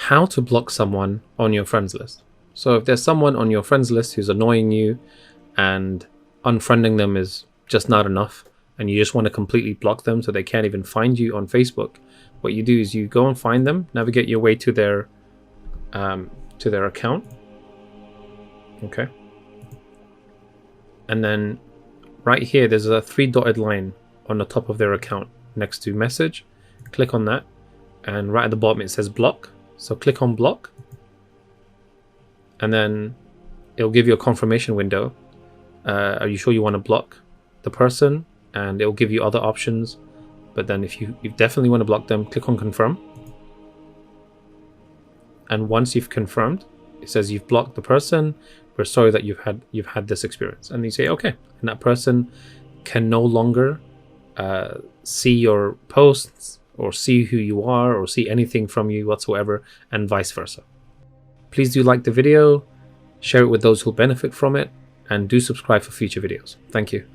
how to block someone on your friends list. So if there's someone on your friends list who's annoying you and unfriending them is just not enough, and you just want to completely block them so they can't even find you on Facebook, what you do is you go and find them, navigate your way to their account. Okay. And then right here, there's a 3 dotted line on the top of their account next to message. Click on that. And right at the bottom, it says block. So click on block. And then it'll give you a confirmation window. Are you sure you want to block the person? And it'll give you other options. But then if you definitely want to block them, click on confirm. And once you've confirmed, it says you've blocked the person. We're sorry that you've had this experience. And you say okay. And that person can no longer see your posts or see who you are or see anything from you whatsoever, and vice versa. Please do like the video, share it with those who benefit from it, and do subscribe for future videos. Thank you.